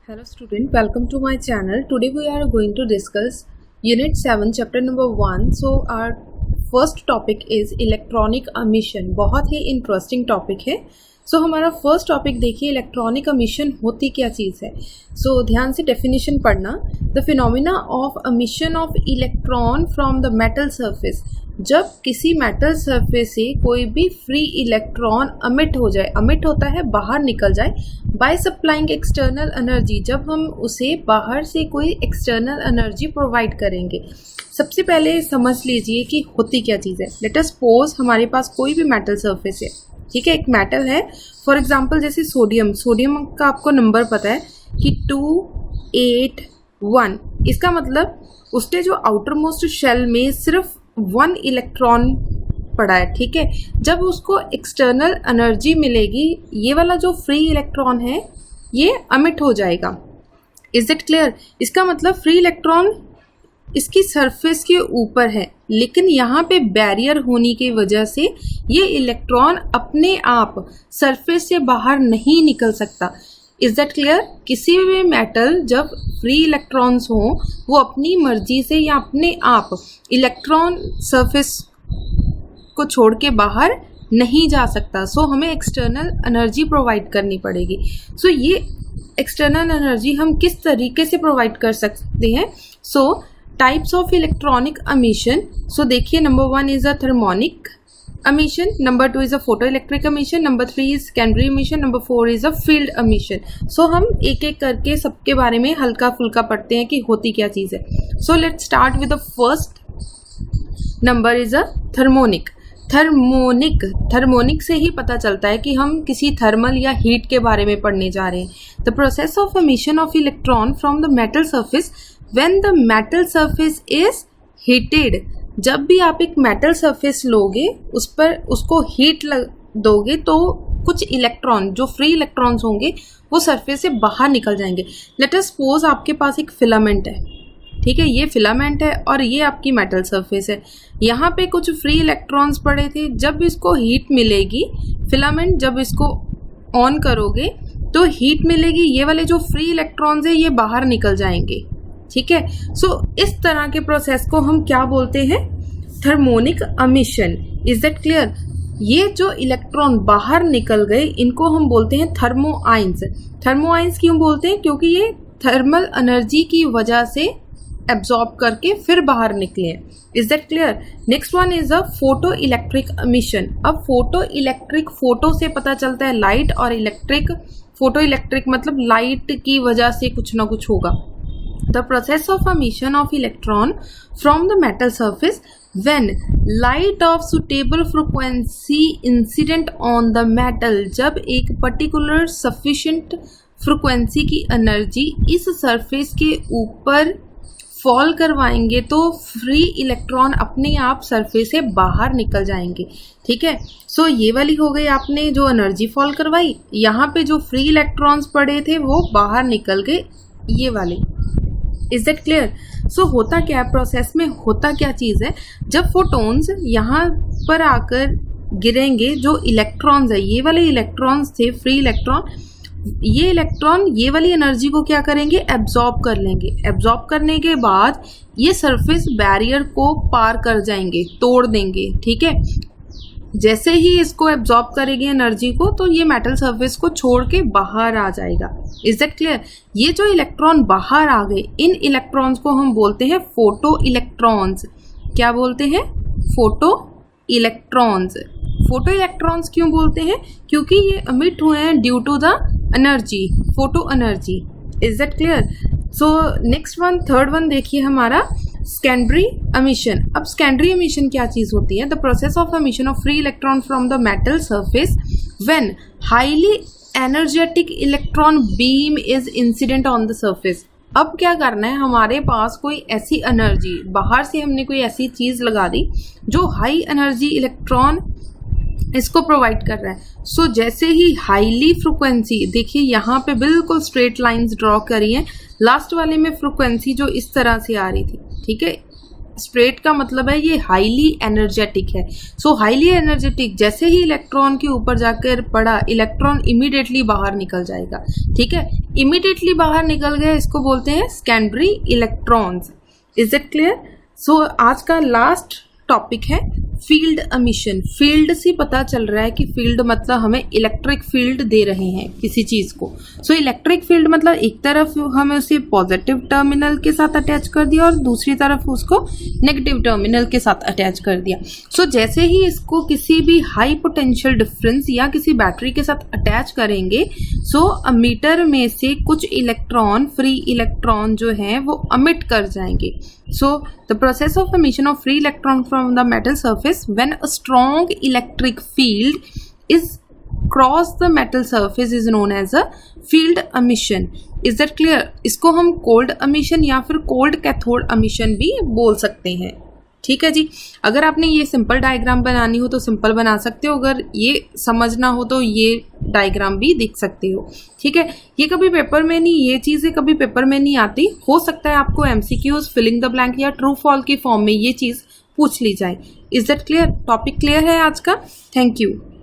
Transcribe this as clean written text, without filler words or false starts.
Hello student, welcome to my channel. Today we are going to discuss Unit 7 Chapter number 1. So our first topic is electronic emission. बहुत ही interesting topic है. So हमारा first topic देखिए electronic emission होती क्या चीज़ है. So ध्यान से definition पढ़ना. The phenomena of emission of electron from the metal surface. जब किसी मेटल सरफेस से कोई भी फ्री इलेक्ट्रॉन अमिट हो जाए, अमिट होता है बाहर निकल जाए, बाय सप्लाइंग एक्सटर्नल एनर्जी, जब हम उसे बाहर से कोई एक्सटर्नल एनर्जी प्रोवाइड करेंगे. सबसे पहले समझ लीजिए कि होती क्या चीज़ है. लेट अस सपोज हमारे पास कोई भी मेटल सरफेस है, ठीक है, एक मेटल है. फॉर एग्जांपल जैसे सोडियम का आपको नंबर पता है कि 281. इसका मतलब उसके जो आउटर मोस्ट शेल में सिर्फ 1 इलेक्ट्रॉन पड़ा है, ठीक है. जब उसको एक्सटर्नल एनर्जी मिलेगी, ये वाला जो फ्री इलेक्ट्रॉन है ये अमिट हो जाएगा. Is it clear? इसका मतलब फ्री इलेक्ट्रॉन इसकी सरफेस के ऊपर है, लेकिन यहाँ पे बैरियर होने की वजह से ये इलेक्ट्रॉन अपने आप सरफेस से बाहर नहीं निकल सकता. Is that clear? किसी भी मेटल जब फ्री इलेक्ट्रॉन्स हो, वो अपनी मर्जी से या अपने आप इलेक्ट्रॉन सरफेस को छोड़ के बाहर नहीं जा सकता. सो हमें एक्सटर्नल एनर्जी प्रोवाइड करनी पड़ेगी. सो ये एक्सटर्नल एनर्जी हम किस तरीके से प्रोवाइड कर सकते हैं? So types of electronic emission. So देखिए, number 1 is a thermionic emission, number 2 is a photoelectric emission, number 3 is secondary emission, number 4 is a field emission. So हम एक एक करके सबके बारे में हल्का फुल्का पढ़ते हैं कि होती क्या चीज़ है. So let's start with the first number is a thermonic. Thermionic से ही पता चलता है कि हम किसी थर्मल या हीट के बारे में पढ़ने जा रहे हैं. The process of emission of electron from the metal surface when the metal surface is heated. जब भी आप एक मेटल सरफेस लोगे, उस पर उसको हीट दोगे तो कुछ इलेक्ट्रॉन, जो फ्री इलेक्ट्रॉन्स होंगे, वो सरफेस से बाहर निकल जाएंगे. लेट अस सपोज आपके पास एक फिलामेंट है, ठीक है, ये फिलामेंट है और ये आपकी मेटल सरफेस है. यहाँ पे कुछ फ्री इलेक्ट्रॉन्स पड़े थे. जब इसको हीट मिलेगी, फिलामेंट जब इसको ऑन करोगे तो हीट मिलेगी, ये वाले जो फ्री इलेक्ट्रॉन्स है ये बाहर निकल जाएंगे, ठीक है. सो इस तरह के प्रोसेस को हम क्या बोलते हैं? Thermionic emission. Is that clear? ये जो इलेक्ट्रॉन बाहर निकल गए, इनको हम बोलते हैं थर्मो आइंस. थर्मो आइंस क्यों बोलते हैं? क्योंकि ये थर्मल एनर्जी की वजह से एब्जॉर्ब करके फिर बाहर निकले हैं. Is that clear? Next one is a photo electric emission. अब फोटो इलेक्ट्रिक, फोटो से पता चलता है लाइट, और इलेक्ट्रिक, फोटो इलेक्ट्रिक मतलब लाइट की वजह से कुछ ना कुछ होगा. The process of emission of electron from the metal surface when light of suitable frequency incident on the metal. जब एक particular sufficient frequency की एनर्जी इस सरफेस के ऊपर फॉल करवाएंगे तो फ्री इलेक्ट्रॉन अपने आप सरफेस से बाहर निकल जाएंगे, ठीक है. सो ये वाली हो गई आपने जो एनर्जी फॉल करवाई. यहाँ पे जो फ्री इलेक्ट्रॉन्स पड़े थे वो बाहर निकल गए, ये वाले. Is that clear? सो होता क्या है प्रोसेस में, होता क्या चीज़ है? जब फोटोन्स यहाँ पर आकर गिरेंगे, जो इलेक्ट्रॉन्स है, ये वाले इलेक्ट्रॉन्स थे फ्री इलेक्ट्रॉन, ये इलेक्ट्रॉन ये वाली एनर्जी को क्या करेंगे? एब्जॉर्ब कर लेंगे. एब्जॉर्ब करने के बाद ये सरफेस बैरियर को पार कर जाएंगे, तोड़ देंगे, ठीक है. जैसे ही इसको एब्जॉर्ब करेंगे एनर्जी को, तो ये मेटल सरफेस को छोड़ के बाहर आ जाएगा. Is that clear? ये जो इलेक्ट्रॉन बाहर आ गए, इन इलेक्ट्रॉन्स को हम बोलते हैं फोटो इलेक्ट्रॉन्स. क्या बोलते हैं? Photo electrons. फोटो इलेक्ट्रॉन्स क्यों बोलते हैं? क्योंकि ये अमिट हुए हैं due to the energy, photo energy. Is that clear? So next one, third one देखिए हमारा, सेकेंडरी एमिशन. अब सेकेंडरी एमिशन क्या चीज़ होती है? The process of emission of free electron from the metal surface when highly energetic electron beam is incident on the surface. अब क्या करना है, हमारे पास कोई ऐसी एनर्जी, बाहर से हमने कोई ऐसी चीज़ लगा दी जो हाई एनर्जी इलेक्ट्रॉन इसको प्रोवाइड कर रहा है. सो जैसे ही हाईली फ्रिक्वेंसी, देखिए यहाँ पे बिल्कुल स्ट्रेट लाइंस ड्रॉ करी हैं. लास्ट वाले में फ्रिक्वेंसी जो इस तरह से आ रही थी, ठीक है, स्ट्रेट का मतलब है ये हाईली एनर्जेटिक है। सो हाईली एनर्जेटिक, जैसे ही इलेक्ट्रॉन के ऊपर जाकर पड़ा, इलेक्ट्रॉन इमीडिएटली बाहर निकल जाएगा। ठीक है, इमीडिएटली बाहर निकल गए, इसको बोलते हैं secondary electrons. Is it clear? So आज का लास्ट टॉपिक है फील्ड एमिशन। फील्ड से पता चल रहा है कि फील्ड मतलब हमें इलेक्ट्रिक फील्ड दे रहे हैं किसी चीज को। सो इलेक्ट्रिक फील्ड मतलब एक तरफ हमें उसे पॉजिटिव टर्मिनल के साथ अटैच कर दिया और दूसरी तरफ उसको नेगेटिव टर्मिनल के साथ अटैच कर दिया। सो जैसे ही इसको किसी भी हाई पोटेंशियल डिफरेंस या किसी बैटरी के साथ अटैच करेंगे, सो अमीटर में से कुछ इलेक्ट्रॉन, फ्री इलेक्ट्रॉन जो है वो अमिट कर जाएंगे। So the process of emission of free electron from the metal surface when a strong electric field is cross the metal surface is known as a field emission. Is that clear? इसको हम cold emission या फिर cold cathode emission भी बोल सकते हैं। ठीक है जी। अगर आपने ये सिंपल डायग्राम बनानी हो तो सिंपल बना सकते हो, अगर ये समझना हो तो ये डायग्राम भी देख सकते हो। ठीक है, ये कभी पेपर में नहीं, ये चीज़ें कभी पेपर में नहीं आती। हो सकता है आपको एमसीक्यूज, फिलिंग द ब्लैंक या ट्रू फॉल के फॉर्म में ये चीज़ पूछ ली जाए। Is that clear? Topic clear है आज का? Thank you.